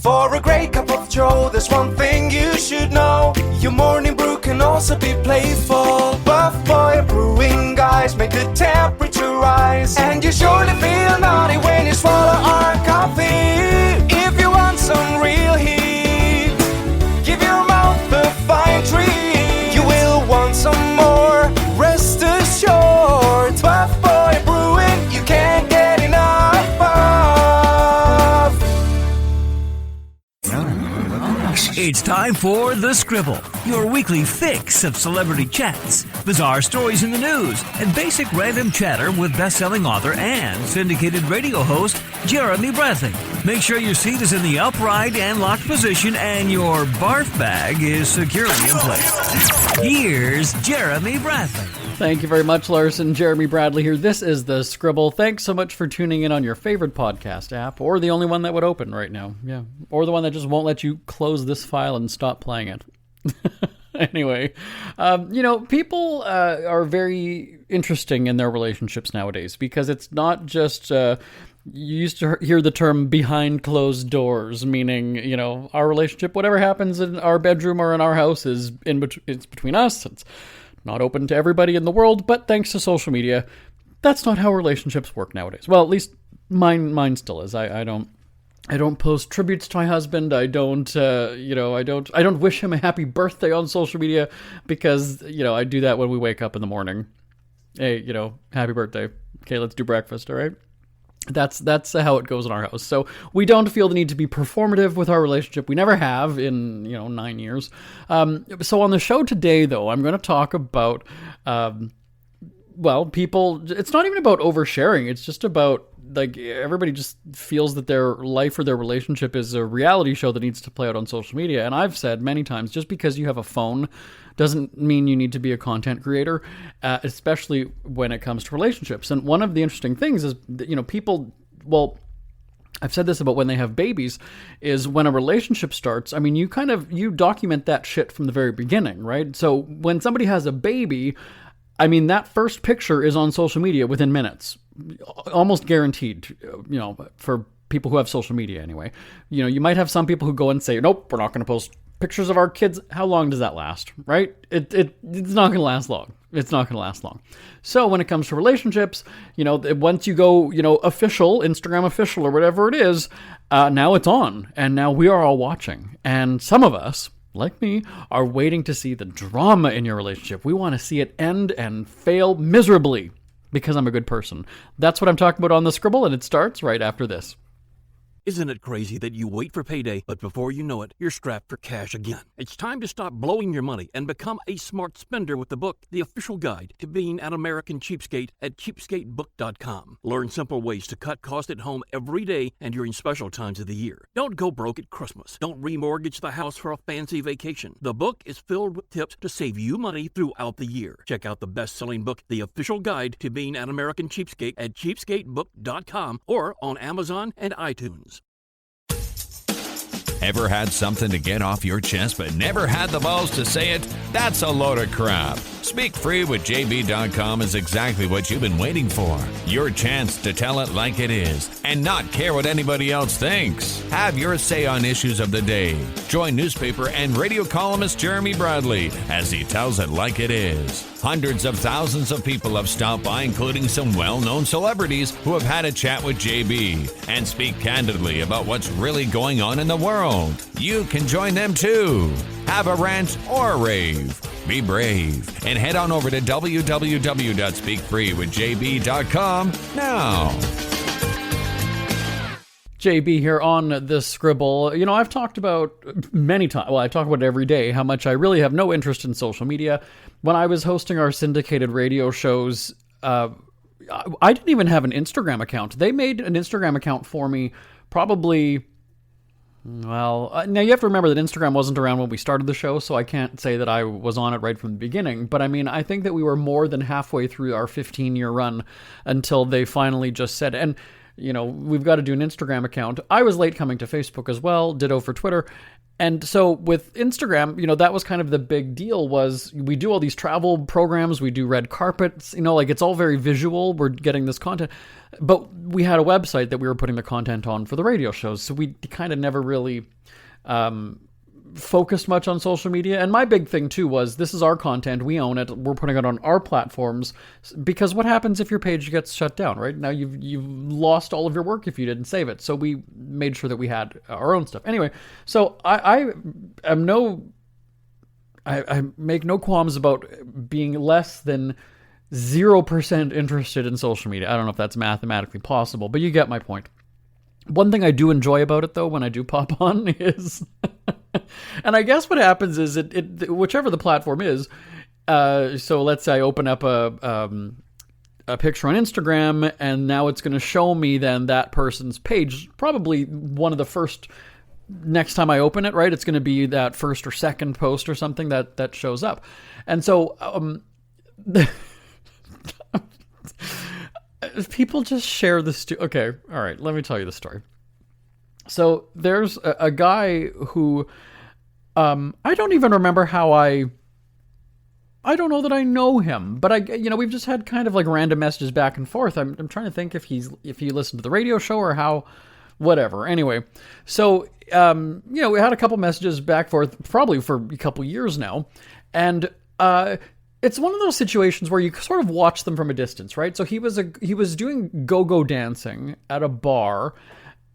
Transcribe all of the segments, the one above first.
For a great cup of joe, there's one thing you should know. Your morning brew can also be playful. Buff Boy Brewing guys make the temperature rise, and you surely feel naughty when you swallow our coffee. If you want some real heat, give your mouth a fine treat. You will want some more, rest assured. Buff Boy Brewing, you can't get enough of. It's time for The Scribble, your weekly fix of celebrity chats, bizarre stories in the news, and basic random chatter with best-selling author and syndicated radio host Jeremy Bradley. Make sure your seat is in the upright and locked position and your barf bag is securely in place. Here's Jeremy Bradley. Thank you very much, Larson. Jeremy Bradley here. This is The Scribble. Thanks so much for tuning in on your favorite podcast app, or the only one that would open right now. Yeah, or the one that just won't let you close this file and stop playing it. Anyway, people are very interesting in their relationships nowadays, because it's not just... you used to hear the term behind closed doors, meaning, our relationship, whatever happens in our bedroom or in our house is it's between us. It's not open to everybody in the world, but thanks to social media, that's not how relationships work nowadays. Well, at least mine still is. I don't post tributes to my husband. I don't wish him a happy birthday on social media, because, I do that when we wake up in the morning. Hey, happy birthday. Okay, let's do breakfast, all right? That's how it goes in our house. So we don't feel the need to be performative with our relationship. We never have in 9 years. So on the show today, though, I'm going to talk about people. It's not even about oversharing. It's just about, like, everybody just feels that their life or their relationship is a reality show that needs to play out on social media. And I've said many times, just because you have a phone doesn't mean you need to be a content creator, especially when it comes to relationships. And one of the interesting things is that, people, I've said this about when they have babies, is when a relationship starts, you document that shit from the very beginning, right? So when somebody has a baby, that first picture is on social media within minutes, almost guaranteed, for people who have social media anyway. You might have some people who go and say, nope, we're not going to post pictures of our kids. How long does that last, right? It's not going to last long. It's not going to last long. So when it comes to relationships, once you go, official, Instagram official or whatever it is, now it's on. And now we are all watching. And some of us, like me, are waiting to see the drama in your relationship. We want to see it end and fail miserably, because I'm a good person. That's what I'm talking about on The Scribble, and it starts right after this. Isn't it crazy that you wait for payday, but before you know it, you're strapped for cash again? It's time to stop blowing your money and become a smart spender with the book, The Official Guide to Being an American Cheapskate, at cheapskatebook.com. Learn simple ways to cut costs at home every day and during special times of the year. Don't go broke at Christmas. Don't remortgage the house for a fancy vacation. The book is filled with tips to save you money throughout the year. Check out the best-selling book, The Official Guide to Being an American Cheapskate, at cheapskatebook.com or on Amazon and iTunes. Ever had something to get off your chest but never had the balls to say it? That's a load of crap. Speak Free with JB.com is exactly what you've been waiting for. Your chance to tell it like it is and not care what anybody else thinks. Have your say on issues of the day. Join newspaper and radio columnist Jeremy Bradley as he tells it like it is. Hundreds of thousands of people have stopped by, including some well-known celebrities who have had a chat with JB and speak candidly about what's really going on in the world. You can join them too. Have a rant or a rave. Be brave and head on over to www.speakfreewithjb.com now. JB here on The Scribble. I've talked about many times, I talk about it every day, how much I really have no interest in social media. When I was hosting our syndicated radio shows, I didn't even have an Instagram account. They made an Instagram account for me probably... now you have to remember that Instagram wasn't around when we started the show, so I can't say that I was on it right from the beginning. But I think that we were more than halfway through our 15-year run until they finally just said, and we've got to do an Instagram account. I was late coming to Facebook as well, ditto for Twitter. And so with Instagram, that was kind of the big deal, was we do all these travel programs, we do red carpets, it's all very visual. We're getting this content, but we had a website that we were putting the content on for the radio shows. So we kind of never really focused much on social media. And my big thing too was, this is our content, we own it, we're putting it on our platforms, because what happens if your page gets shut down, right? Now you've lost all of your work if you didn't save it. So we made sure that we had our own stuff. Anyway, so I make no qualms about being less than 0% interested in social media. I don't know if that's mathematically possible, but you get my point. One thing I do enjoy about it, though, when I do pop on is, and I guess what happens is it whichever the platform is, so let's say I open up a picture on Instagram, and now it's going to show me then that person's page, probably one of the first, next time I open it, right? It's going to be that first or second post or something that shows up. And so, people just share this. Okay, all right, let me tell you the story. So there's a guy who, I don't even remember how I don't know that I know him, but we've just had kind of like random messages back and forth. I'm trying to think if he listened to the radio show or how, whatever. Anyway, so, we had a couple messages back and forth, probably for a couple years now. And, it's one of those situations where you sort of watch them from a distance, right? So he was doing go-go dancing at a bar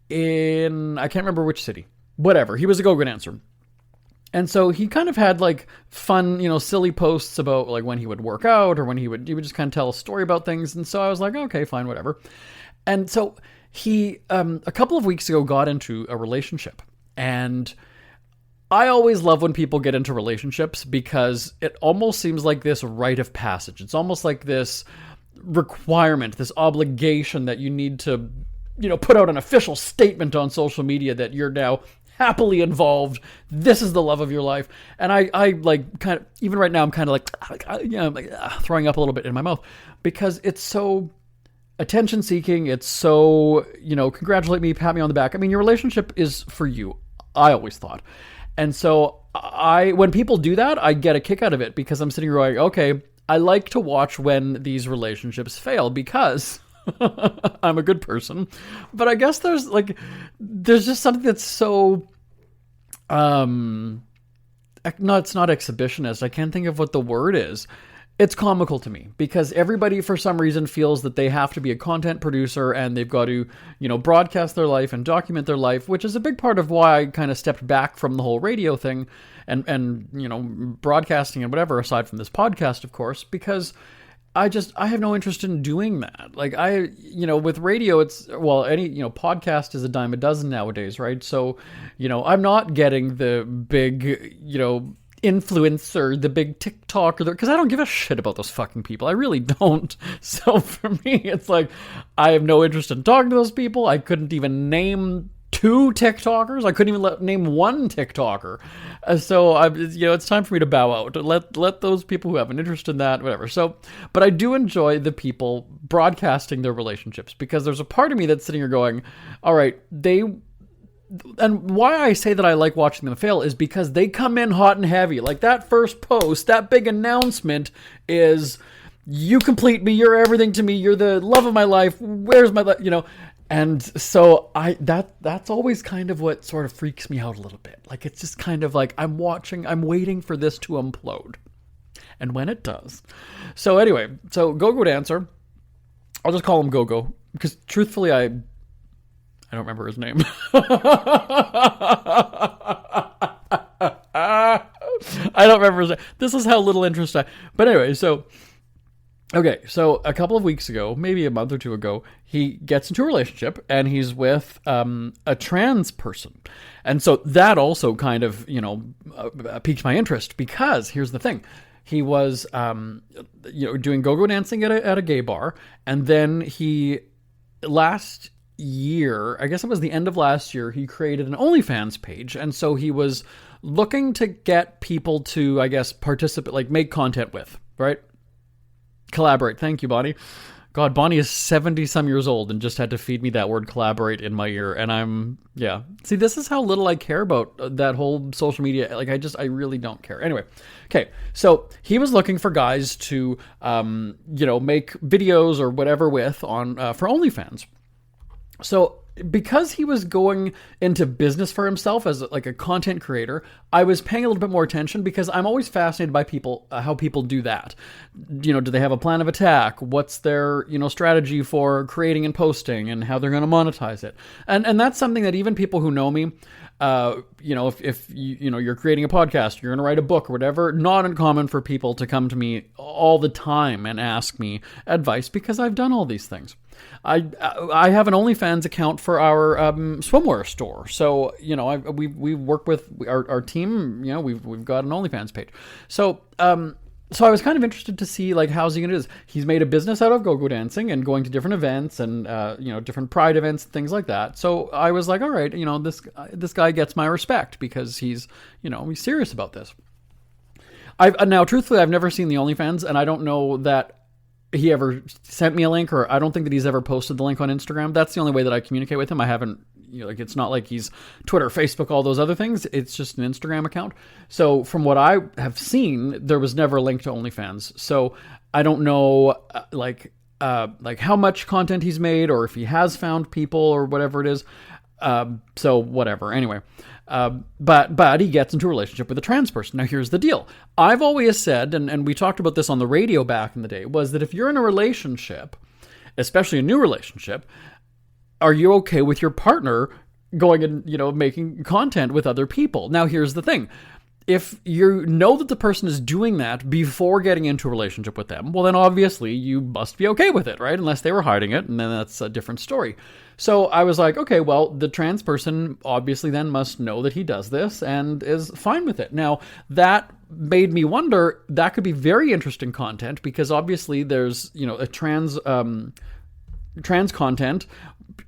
in, I can't remember which city, whatever. He was a go-go dancer. And so he kind of had like fun, silly posts about like when he would work out, or when he would just kind of tell a story about things. And so I was like, okay, fine, whatever. And so he, a couple of weeks ago, got into a relationship. And I always love when people get into relationships, because it almost seems like this rite of passage. It's almost like this requirement, this obligation that you need to, put out an official statement on social media that you're now happily involved. This is the love of your life. And I like kind of, even right now, I'm kind of like, throwing up a little bit in my mouth, because it's so attention seeking. It's so, congratulate me, pat me on the back. I mean, your relationship is for you, I always thought. And so when people do that, I get a kick out of it, because I'm sitting here going, okay, I like to watch when these relationships fail, because I'm a good person. But I guess there's just something that's so, no, it's not exhibitionist. I can't think of what the word is. It's comical to me, because everybody for some reason feels that they have to be a content producer, and they've got to, broadcast their life and document their life, which is a big part of why I kind of stepped back from the whole radio thing and broadcasting and whatever, aside from this podcast, of course, because I have no interest in doing that. Like with radio, it's, well, any, podcast is a dime a dozen nowadays, right? So, I'm not getting the big, influencer, the big TikToker, because I don't give a shit about those fucking people. I really don't. So for me, it's like, I have no interest in talking to those people. I couldn't even name 2 TikTokers. I couldn't even name 1 TikToker. So it's time for me to bow out. Let those people who have an interest in that, whatever. So, but I do enjoy the people broadcasting their relationships, because there's a part of me that's sitting here going, all right, and why I say that I like watching them fail is because they come in hot and heavy. Like that first post, that big announcement is, you complete me, you're everything to me, you're the love of my life, where's my life, And so that's always kind of what sort of freaks me out a little bit. Like, it's just kind of like, I'm waiting for this to implode. And when it does. So anyway, go-go dancer. I'll just call him Go-Go, because truthfully, I don't remember his name. I don't remember his name. This is how little interest but anyway, so a couple of weeks ago, maybe a month or 2 ago, he gets into a relationship, and he's with a trans person. And so that also kind of, piqued my interest, because here's the thing. He was, doing go-go dancing at a gay bar, and then last year, I guess it was the end of last year, he created an OnlyFans page. And so he was looking to get people to, I guess, participate, like make content with, right? Collaborate. Thank you, Bonnie. God, Bonnie is 70-some years old and just had to feed me that word collaborate in my ear. And yeah. See, this is how little I care about that whole social media. Like, I really don't care. Anyway, okay. So he was looking for guys to, make videos or whatever with on for OnlyFans. So because he was going into business for himself as like a content creator, I was paying a little bit more attention because I'm always fascinated by people, how people do that. Do they have a plan of attack? What's their, strategy for creating and posting and how they're going to monetize it? And that's something that even people who know me, if you're creating a podcast, you're going to write a book or whatever, not uncommon for people to come to me all the time and ask me advice because I've done all these things. I have an OnlyFans account for our swimwear store. So, we work with our team, we've got an OnlyFans page. So I was kind of interested to see, like, how's he going to do this? He's made a business out of go-go dancing and going to different events and, different pride events, things like that. So I was like, all right, this guy gets my respect because he's serious about this. Now, truthfully, I've never seen the OnlyFans, and I don't know that he ever sent me a link, or I don't think that he's ever posted the link on Instagram. That's the only way that I communicate with him. I haven't, it's not like he's Twitter, Facebook, all those other things. It's just an Instagram account. So from what I have seen, there was never a link to OnlyFans. So I don't know, like how much content he's made, or if he has found people or whatever it is. So whatever. Anyway. But he gets into a relationship with a trans person. Now, here's the deal. I've always said, and we talked about this on the radio back in the day, was that if you're in a relationship, especially a new relationship, are you okay with your partner going and, making content with other people? Now, here's the thing. If you know that the person is doing that before getting into a relationship with them, well, then obviously you must be okay with it, right? Unless they were hiding it, and then that's a different story. So I was like, okay, well, the trans person obviously then must know that he does this and is fine with it. Now, that made me wonder, that could be very interesting content because obviously there's, a trans content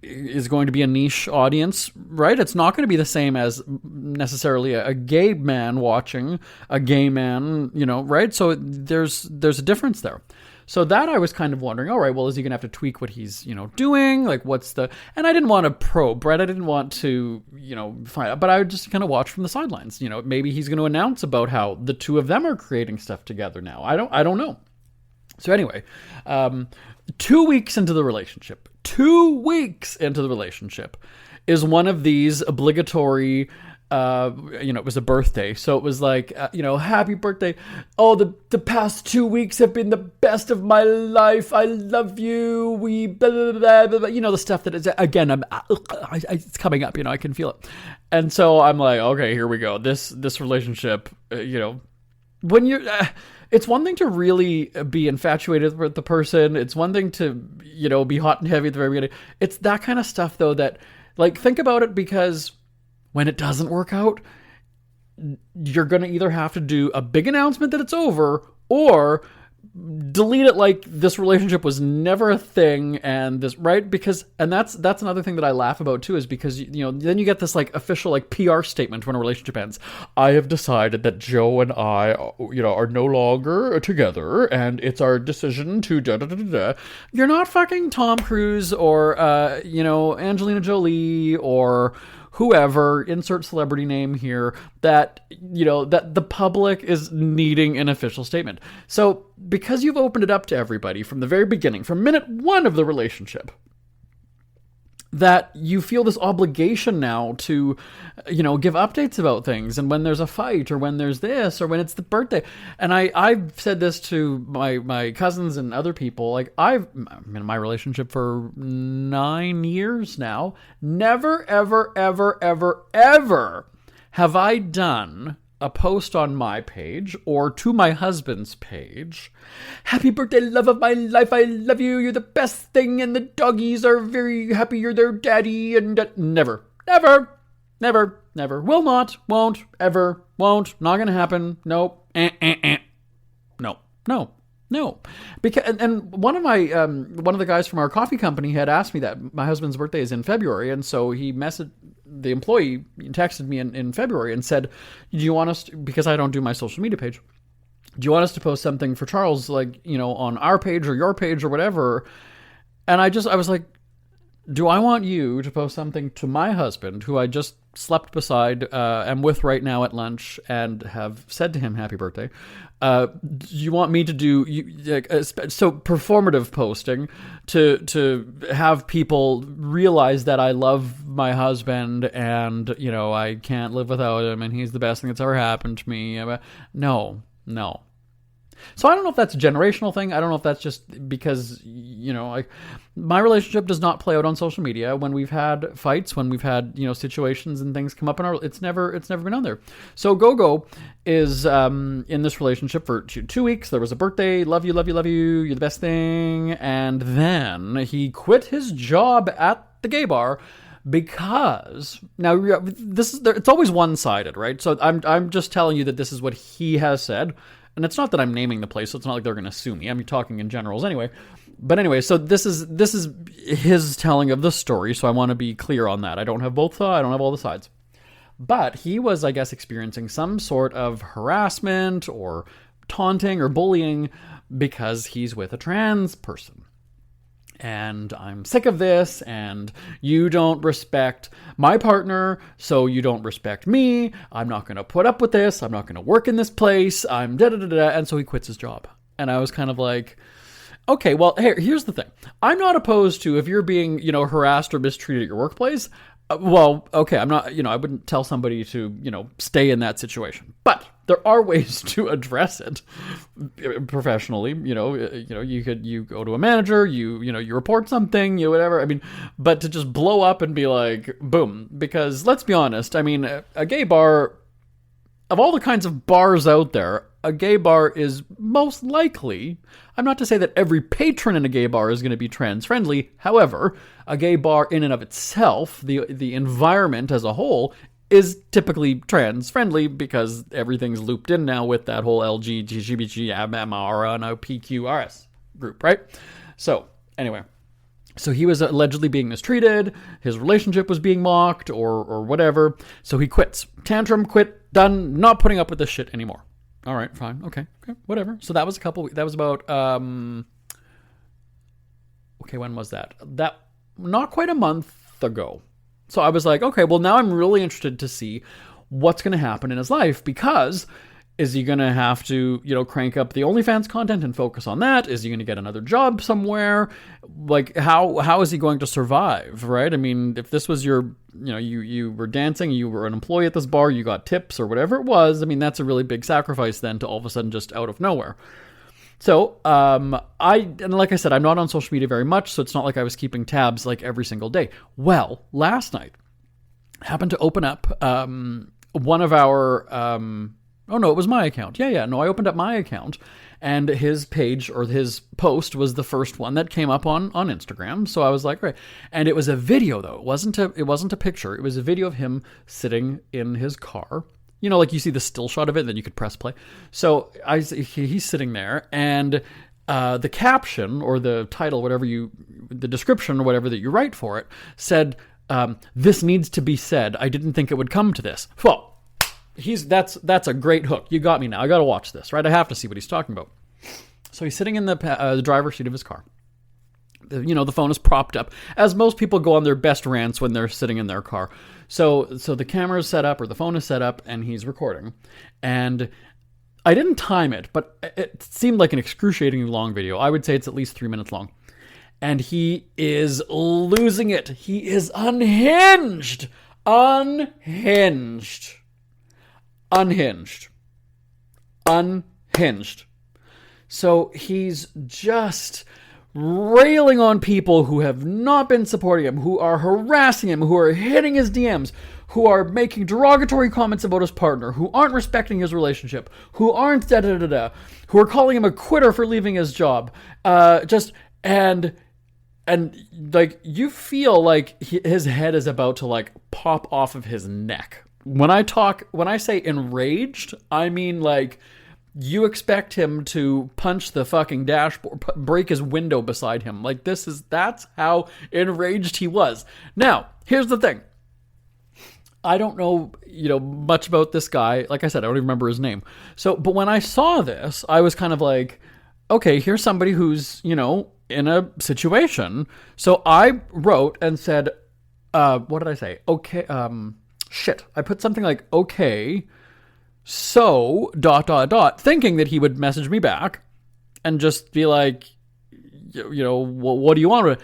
is going to be a niche audience, right? It's not going to be the same as necessarily a gay man watching a gay man, right? So there's a difference there. So that I was kind of wondering, all right, well, is he going to have to tweak what he's, doing? Like, and I didn't want to probe, right? I didn't want to, find out, but I would just kind of watch from the sidelines. Maybe he's going to announce about how the two of them are creating stuff together now. I don't know. So anyway, 2 weeks into the relationship, is one of these obligatory, it was a birthday. So it was like, happy birthday. Oh, the past 2 weeks have been the best of my life. I love you. We, blah, blah, blah, blah, blah. The stuff that is, again, it's coming up, I can feel it. And so I'm like, okay, here we go. This relationship, when you're, it's one thing to really be infatuated with the person. It's one thing to, be hot and heavy at the very beginning. It's that kind of stuff, though, that, like, think about it, because when it doesn't work out, you're going to either have to do a big announcement that it's over, or delete it like this relationship was never a thing, and this, right? Because, and that's another thing that I laugh about too, is because, then you get this like official like PR statement when a relationship ends. I have decided that Joe and I, are no longer together, and it's our decision to da da da da. You're not fucking Tom Cruise or, Angelina Jolie or whoever, insert celebrity name here, that, that the public is needing an official statement. So because you've opened it up to everybody from the very beginning, from minute one of the relationship, that you feel this obligation now to, give updates about things, and when there's a fight, or when there's this, or when it's the birthday. And I've said this to my cousins and other people, like, I'm in my relationship for 9 years now. Never, ever, ever, ever, ever have I done a post on my page or to my husband's page, happy birthday, love of my life, I love you, you're the best thing, and the doggies are very happy you're their daddy, and never, will not, won't, ever, won't, not gonna happen, nope, no. Because, and one of the guys from our coffee company had asked me that. My husband's birthday is in February, and so he messaged the employee, texted me in February and said, do you want us to, because I don't do my social media page, do you want us to post something for Charles, like, on our page or your page or whatever? And I was like, do I want you to post something to my husband, who I just slept beside, am with right now at lunch, and have said to him, happy birthday? Do you want me to do so performative posting to have people realize that I love my husband and, I can't live without him and he's the best thing that's ever happened to me? No. So I don't know if that's a generational thing. I don't know if that's just because, my relationship does not play out on social media. When we've had fights, when we've had, situations and things come up it's never been on there. So Gogo is in this relationship for 2 weeks. There was a birthday. Love you. You're the best thing. And then he quit his job at the gay bar because now it's always one-sided, right? So I'm just telling you that this is what he has said. And it's not that I'm naming the place, so it's not like they're going to sue me. I'm talking in generals anyway. But anyway, so this is his telling of the story, so I want to be clear on that. I don't have both sides. I don't have all the sides. But he was, I guess, experiencing some sort of harassment or taunting or bullying because he's with a trans person. And I'm sick of this, and you don't respect my partner, so you don't respect me. I'm not going to put up with this. I'm not going to work in this place. I'm da-da-da-da. And so he quits his job. And I was kind of like, okay, well, here's the thing. I'm not opposed to if you're being, harassed or mistreated at your workplace. Well, okay, I'm not, I wouldn't tell somebody to, stay in that situation. But there are ways to address it professionally. You go to a manager, you report something, whatever. I mean, but to just blow up and be like, boom, because let's be honest. I mean, a gay bar, of all the kinds of bars out there, a gay bar is most likely, I'm not to say that every patron in a gay bar is going to be trans friendly. However, a gay bar in and of itself, the environment as a whole, is typically trans friendly because everything's looped in now with that whole LGBTQRS group, right? So anyway, so he was allegedly being mistreated. His relationship was being mocked or whatever. So he quits. Tantrum, quit, done, not putting up with this shit anymore. All right, fine. Okay, whatever. So that was about, when was that? That, not quite a month ago. So I was like, okay, well, now I'm really interested to see what's going to happen in his life, because is he going to have to, crank up the OnlyFans content and focus on that? Is he going to get another job somewhere? Like, how is he going to survive, right? I mean, if this was your, you were dancing, you were an employee at this bar, you got tips or whatever it was, I mean, that's a really big sacrifice then to all of a sudden just out of nowhere. So, and like I said, I'm not on social media very much, so it's not like I was keeping tabs like every single day. Well, last night, happened to open up one of our, oh no, it was my account. Yeah, no, I opened up my account, and his page or his post was the first one that came up on Instagram. So I was like, right. And it was a video though. It wasn't a picture. It was a video of him sitting in his car. Like you see the still shot of it, and then you could press play. So he's sitting there, and the caption or the title, the description or whatever that you write for it, said, "This needs to be said. I didn't think it would come to this." Well, that's a great hook. You got me now. I got to watch this, right? I have to see what he's talking about. So he's sitting in the driver's seat of his car. The phone is propped up, as most people go on their best rants when they're sitting in their car. So the camera is set up, or the phone is set up, and he's recording. And I didn't time it, but it seemed like an excruciatingly long video. I would say it's at least 3 minutes long. And he is losing it. He is unhinged. Unhinged. So he's just railing on people who have not been supporting him, who are harassing him, who are hitting his DMs, who are making derogatory comments about his partner, who aren't respecting his relationship, who aren't da-da-da-da, who are calling him a quitter for leaving his job. And like, you feel like his head is about to like pop off of his neck. When I say enraged, I mean like, you expect him to punch the fucking dashboard, break his window beside him. Like, that's how enraged he was. Now, here's the thing. I don't know, much about this guy. Like I said, I don't even remember his name. So, but when I saw this, I was kind of like, okay, here's somebody who's, in a situation. So I wrote and said, what did I say? Okay, I put something like, okay, so, ... thinking that he would message me back and just be like, what do you want?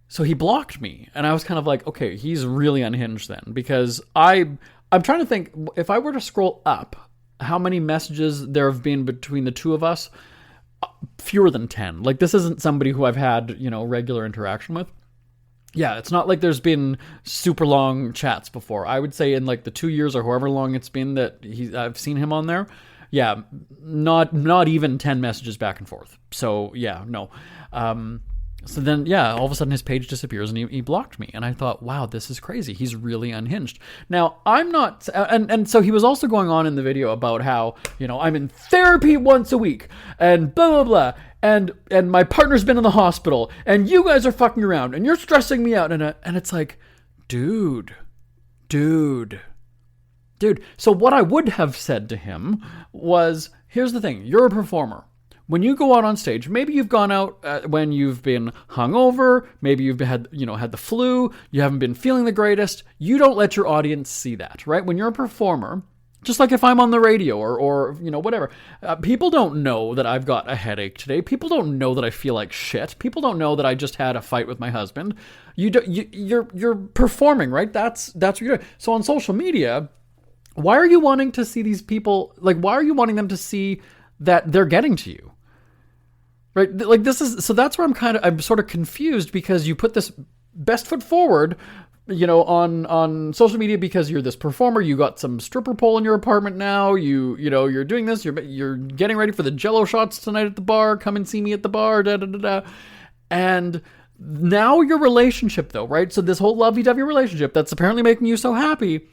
So he blocked me, and I was kind of like, okay, he's really unhinged then, because I'm trying to think, if I were to scroll up, how many messages there have been between the two of us? Fewer than 10. Like, this isn't somebody who I've had, regular interaction with. Yeah, it's not like there's been super long chats before. I would say in like the 2 years or however long it's been that I've seen him on there, yeah, not even 10 messages back and forth. So yeah, no. So then, yeah, all of a sudden his page disappears and he blocked me. And I thought, wow, this is crazy. He's really unhinged. Now, I'm not... And so he was also going on in the video about how, I'm in therapy once a week and blah, blah, blah. And my partner's been in the hospital and you guys are fucking around and you're stressing me out. And it's like, dude. So what I would have said to him was, here's the thing. You're a performer. When you go out on stage, maybe you've gone out when you've been hungover, maybe you've had the flu, you haven't been feeling the greatest. You don't let your audience see that, right? When you're a performer, just like if I'm on the radio or whatever, people don't know that I've got a headache today. People don't know that I feel like shit. People don't know that I just had a fight with my husband. You're performing, right? That's what you're doing. So on social media, why are you wanting to see these people? Like, why are you wanting them to see that they're getting to you? Right? Like, so that's where I'm sort of confused, because you put this best foot forward, on social media, because you're this performer. You got some stripper pole in your apartment now. You're doing this. You're getting ready for the Jello shots tonight at the bar. Come and see me at the bar. Da da da da. And now your relationship, though, right? So this whole lovey-dovey relationship that's apparently making you so happy,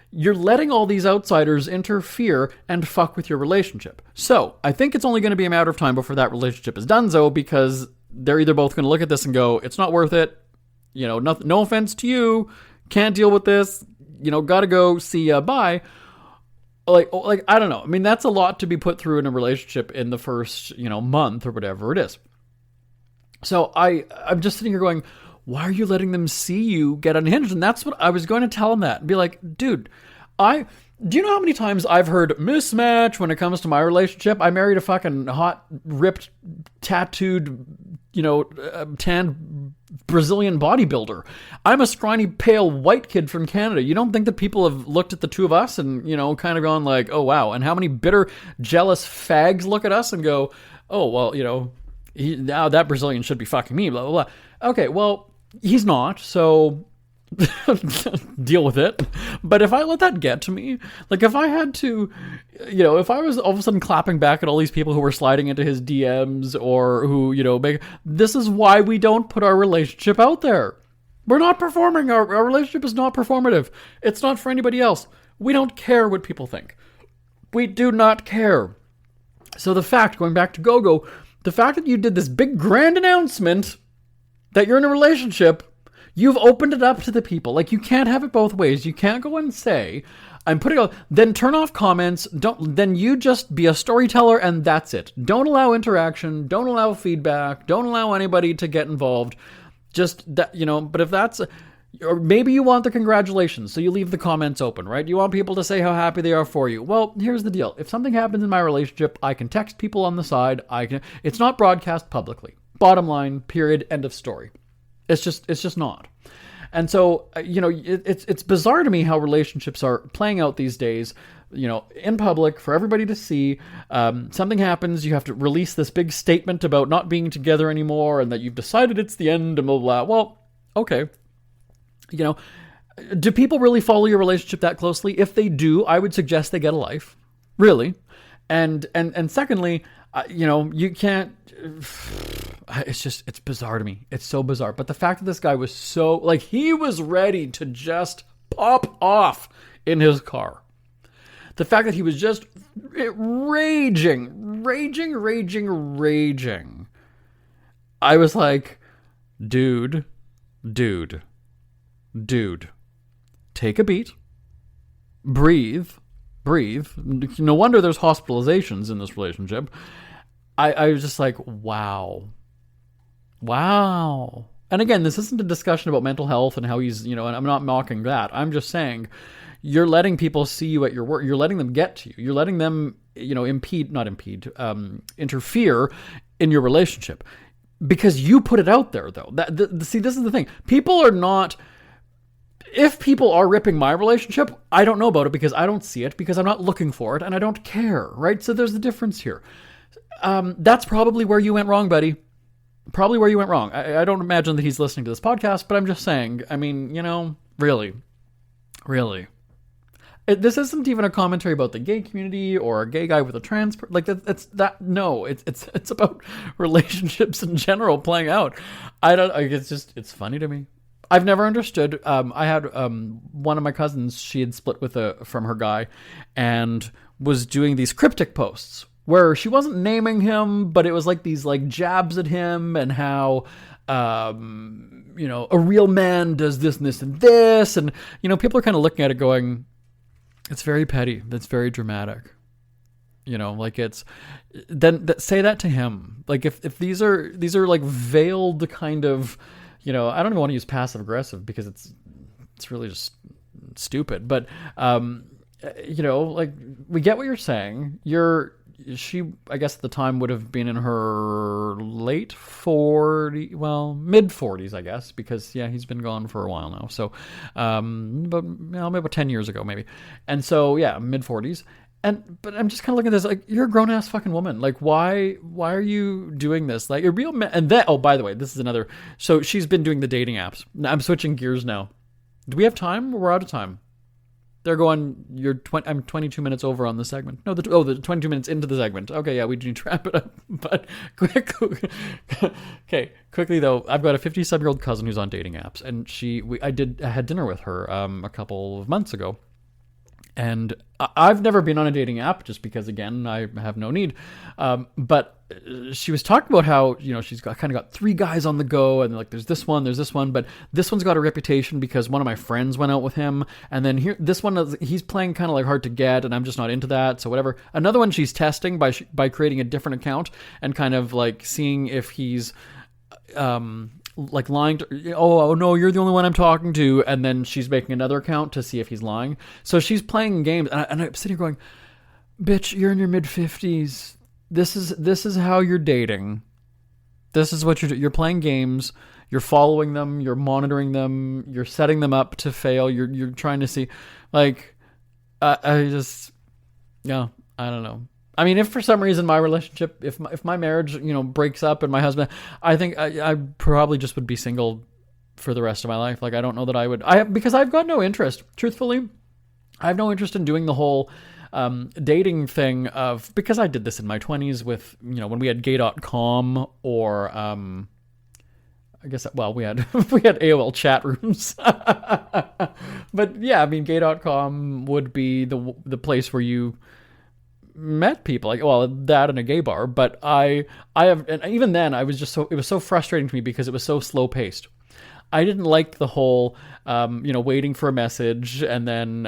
you're letting all these outsiders interfere and fuck with your relationship. So I think it's only going to be a matter of time before that relationship is donezo, because they're either both going to look at this and go, it's not worth it. No offense to you. Can't deal with this. Gotta go. See ya. Bye. Like, I don't know. I mean, that's a lot to be put through in a relationship in the first, month or whatever it is. So I'm just sitting here going, why are you letting them see you get unhinged? And that's what I was going to tell him, that. Be like, dude, do you know how many times I've heard mismatch when it comes to my relationship? I married a fucking hot, ripped, tattooed, tanned Brazilian bodybuilder. I'm a scrawny, pale, white kid from Canada. You don't think that people have looked at the two of us and, kind of gone like, oh, wow. And how many bitter, jealous fags look at us and go, oh, well, now that Brazilian should be fucking me, blah, blah, blah. Okay, well, he's not, so deal with it. But if I let that get to me, like if I had to, if I was all of a sudden clapping back at all these people who were sliding into his DMs or who, this is why we don't put our relationship out there. We're not performing. Our relationship is not performative. It's not for anybody else. We don't care what people think. We do not care. So going back to GoGo, the fact that you did this big grand announcement that you're in a relationship, you've opened it up to the people. Like, you can't have it both ways. You can't go and say, I'm putting out, then turn off comments. Then you just be a storyteller and that's it. Don't allow interaction. Don't allow feedback. Don't allow anybody to get involved. Just that, but if that's, or maybe you want the congratulations, so you leave the comments open, right? You want people to say how happy they are for you. Well, here's the deal. If something happens in my relationship, I can text people on the side. It's not broadcast publicly. Bottom line, period, end of story. It's just not. And so, it's bizarre to me how relationships are playing out these days, in public for everybody to see. Something happens, you have to release this big statement about not being together anymore and that you've decided it's the end and blah, blah, blah. Well, okay. Do people really follow your relationship that closely? If they do, I would suggest they get a life. Really. And secondly, you can't... It's bizarre to me. It's so bizarre. But the fact that this guy was he was ready to just pop off in his car. The fact that he was just raging. I was like, dude, take a beat, breathe. No wonder there's hospitalizations in this relationship. I was just like, wow. Wow. And again, this isn't a discussion about mental health and how he's, and I'm not mocking that. I'm just saying you're letting people see you at your work. You're letting them get to you. You're letting them, interfere in your relationship because you put it out there, though. See, this is the thing. People are not... If people are ripping my relationship, I don't know about it because I don't see it, because I'm not looking for it, and I don't care, right? So there's the difference here. That's probably where you went wrong, buddy. Probably where you went wrong. I don't imagine that he's listening to this podcast, but I'm just saying, really. This isn't even a commentary about the gay community or a gay guy with a trans... It's about relationships in general playing out. It's funny to me. I've never understood. I had one of my cousins, she had split from her guy and was doing these cryptic posts where she wasn't naming him, but it was like these like jabs at him and how, a real man does this and this and this. And, people are kind of looking at it going, it's very petty. That's very dramatic. Say that to him. Like if these are like veiled kind of, I don't even want to use passive aggressive because it's really just stupid. But, we get what you're saying. She, I guess at the time would have been in her mid 40s, I guess, because he's been gone for a while now. So, but maybe about 10 years ago, maybe. And so, mid 40s. But I'm just kind of looking at this, like, you're a grown ass fucking woman. Like, why are you doing this? Like, a real man. And then, oh, by the way, this is another. So she's been doing the dating apps. I'm switching gears now. Do we have time? We're out of time. They're going, I'm 22 minutes over on the segment. No, the 22 minutes into the segment. Okay, yeah, we do need to wrap it up. But quickly though, I've got a 50-some-year-old cousin who's on dating apps, and I had dinner with her a couple of months ago. And I've never been on a dating app just because, again, I have no need. But she was talking about how, she's kind of got 3 guys on the go, and like there's this one, but this one's got a reputation because one of my friends went out with him, and then this one, he's playing kind of like hard to get, and I'm just not into that, so whatever. Another one she's testing by creating a different account and kind of like seeing if he's... like lying to, oh no, you're the only one I'm talking to, and then she's making another account to see if he's lying. So she's playing games, and I'm sitting here going, bitch, you're in your mid-50s. This is how you're dating. This is what you're playing games. You're following them. You're monitoring them. You're setting them up to fail. You're trying to see, like, I don't know. I mean, if for some reason my relationship, if my marriage, breaks up and my husband, I think I probably just would be single for the rest of my life. Like, I don't know that I would, because I've got no interest, truthfully. I have no interest in doing the whole dating thing because I did this in my 20s with, when we had gay.com or, I guess, well, we had AOL chat rooms. But yeah, I mean, gay.com would be the place where you met people, like, well, that in a gay bar. But I have, and even then it was so frustrating to me because it was so slow paced. I didn't like the whole, waiting for a message and then,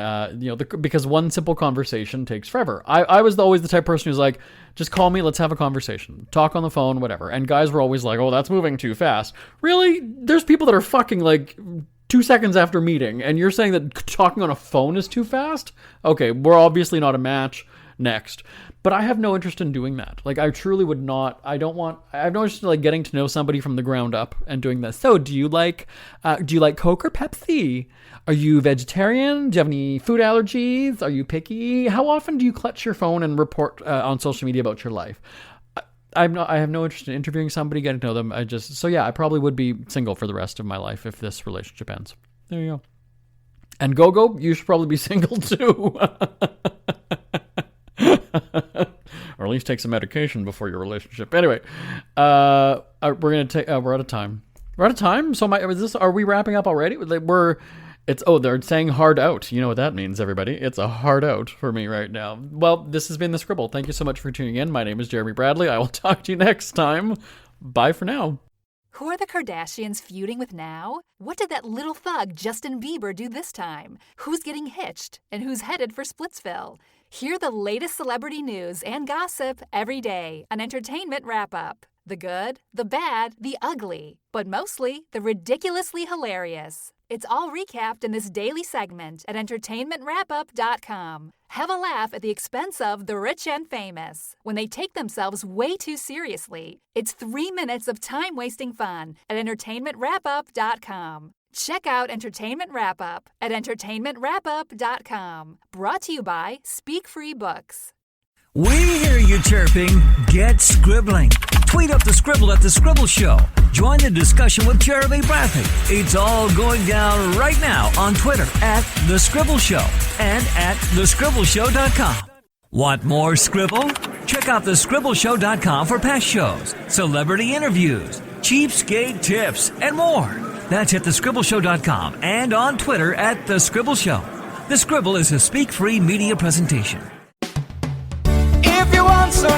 because one simple conversation takes forever. I was always the type of person who's like, just call me, let's have a conversation, talk on the phone, whatever. And guys were always like, oh, that's moving too fast. Really? There's people that are fucking like 2 seconds after meeting, and you're saying that talking on a phone is too fast? Okay, we're obviously not a match. Next. But I have no interest in doing that. Like, I truly would not. I have no interest in like getting to know somebody from the ground up and doing this. So do you like Coke or Pepsi? Are you vegetarian? Do you have any food allergies? Are you picky? How often do you clutch your phone and report on social media about your life? I have no interest in interviewing somebody, getting to know them. I probably would be single for the rest of my life if this relationship ends. There you go. And Go, you should probably be single too. Or at least take some medication before your relationship. Anyway, we're out of time. We're out of time. So are we wrapping up already? They're saying hard out. You know what that means, everybody. It's a hard out for me right now. Well, this has been The Scribble. Thank you so much for tuning in. My name is Jeremy Bradley. I will talk to you next time. Bye for now. Who are the Kardashians feuding with now? What did that little thug Justin Bieber do this time? Who's getting hitched? And who's headed for Splitsville? Hear the latest celebrity news and gossip every day on Entertainment Wrap-Up. The good, the bad, the ugly, but mostly the ridiculously hilarious. It's all recapped in this daily segment at entertainmentwrapup.com. Have a laugh at the expense of the rich and famous when they take themselves way too seriously. It's 3 minutes of time-wasting fun at entertainmentwrapup.com. Check out Entertainment Wrap Up at entertainmentwrapup.com. Brought to you by Speak Free Books. We hear you chirping. Get scribbling. Tweet up the Scribble at The Scribble Show. Join the discussion with Jeremy Bradley. It's all going down right now on Twitter at The Scribble Show and at thescribbleshow.com. Want more Scribble? Check out thescribbleshow.com for past shows, celebrity interviews, cheapskate tips, and more. That's at thescribbleshow.com and on Twitter at The Scribble Show. The Scribble is a Speak Free media presentation. If you want some